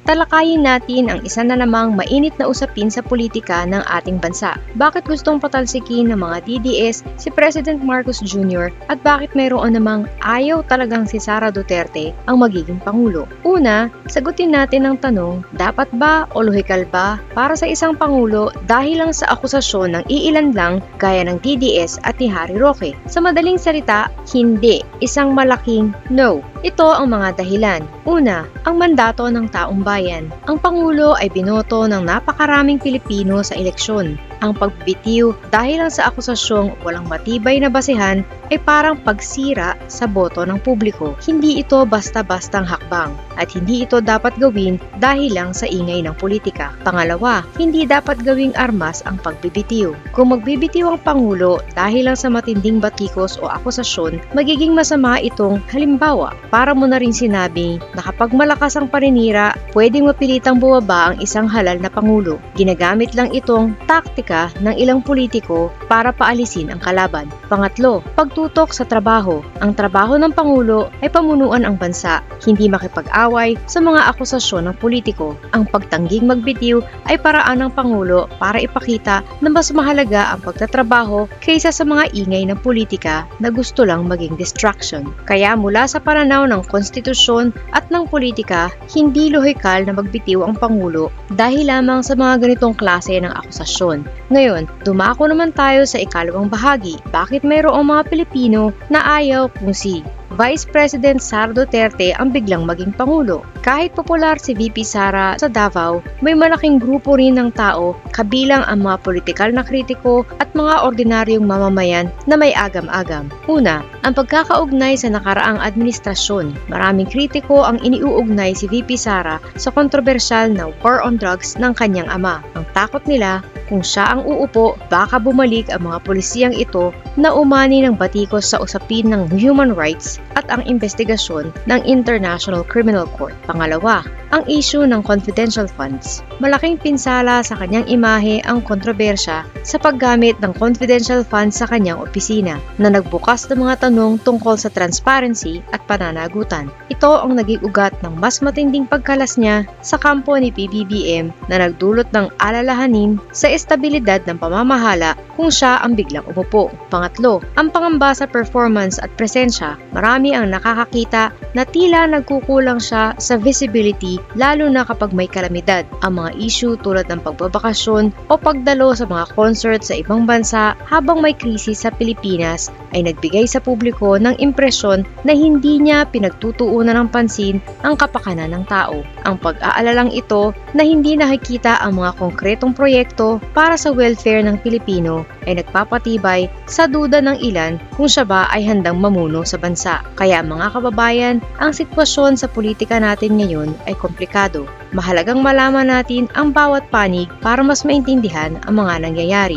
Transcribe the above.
talakayin natin ang isa na namang mainit na usapin sa politika ng ating bansa. Bakit gustong patalsikin ng mga DDS si President Marcos Jr. at bakit mayroon namang ayaw talagang si Sara Duterte ang magiging Pangulo? Una, sagutin natin ang tanong, dapat ba o lohikal ba para sa isang Pangulo dahil lang sa akusasyon ng iilan lang gaya ng DDS at ni Harry Roque? Sa madaling salita, hindi. Isang malaking no. Ito ang mga dahilan. Una, ang mandato ng taong bayan. Ang Pangulo ay binoto ng napakaraming Pilipino sa eleksyon. Ang pagbitiw dahil lang sa akusasyong walang matibay na basehan ay parang pagsira sa boto ng publiko. Hindi ito basta-bastang hakbang at hindi ito dapat gawin dahil lang sa ingay ng politika. Pangalawa, hindi dapat gawing armas ang pagbibitiw. Kung magbibitiw ang Pangulo dahil lang sa matinding batikos o akusasyon, magiging masama itong halimbawa. Para mo na rin sinabi na kapag malakas ang paninira, pwedeng mapilitang bumaba ang isang halal na Pangulo. Ginagamit lang itong taktika ng ilang politiko para paalisin ang kalaban. Pangatlo, pagtutok sa trabaho. Ang trabaho ng Pangulo ay pamunuan ang bansa, hindi makipag-away sa mga akusasyon ng politiko. Ang pagtangging magbitiw ay paraan ng Pangulo para ipakita na mas mahalaga ang pagtatrabaho kaysa sa mga ingay ng politika na gusto lang maging distraction. Kaya mula sa pananaw ng konstitusyon at ng politika, hindi lohikal na magbitiw ang Pangulo dahil lamang sa mga ganitong klase ng akusasyon. Ngayon, dumako naman tayo sa ikalawang bahagi. Bakit mayroong mga Pilipino na ayaw kung si Vice President Sara Duterte ang biglang maging Pangulo? Kahit popular si VP Sara sa Davao, may malaking grupo rin ng tao kabilang ang mga politikal na kritiko at mga ordinaryong mamamayan na may agam-agam. Una, ang pagkakaugnay sa nakaraang administrasyon. Maraming kritiko ang iniuugnay si VP Sara sa kontrobersyal na war on drugs ng kanyang ama. Ang takot nila, kung siya ang uupo, baka bumalik ang mga pulisiyang ito na umani ng batikos sa usapin ng human rights at ang investigasyon ng International Criminal Court. Pangalawa, ang issue ng confidential funds. Malaking pinsala sa kanyang imahe ang kontrobersya sa paggamit ng confidential funds sa kanyang opisina na nagbukas ng mga tanong tungkol sa transparency at pananagutan. Ito ang naging ugat ng mas matinding pagkalas niya sa kampo ni PBBM na nagdulot ng alalahanin sa estabilidad ng pamamahala kung siya ang biglang umupo. Pangatlo, ang pangamba sa performance at presensya. Marami ang nakakakita na tila nagkukulang siya sa visibility lalo na kapag may kalamidad. Ang mga issue tulad ng pagbabakasyon o pagdalo sa mga concert sa ibang bansa habang may krisis sa Pilipinas ay nagbigay sa publiko ng impresyon na hindi niya pinagtutuunan ng pansin ang kapakanan ng tao. Ang pag-aalalang ito na hindi nakikita ang mga konkretong proyekto para sa welfare ng Pilipino ay nagpapatibay sa duda ng ilan kung siya ba ay handang mamuno sa bansa. Kaya mga kababayan, ang sitwasyon sa politika natin ngayon ay komplikado. Mahalagang malaman natin ang bawat panig para mas maintindihan ang mga nangyayari.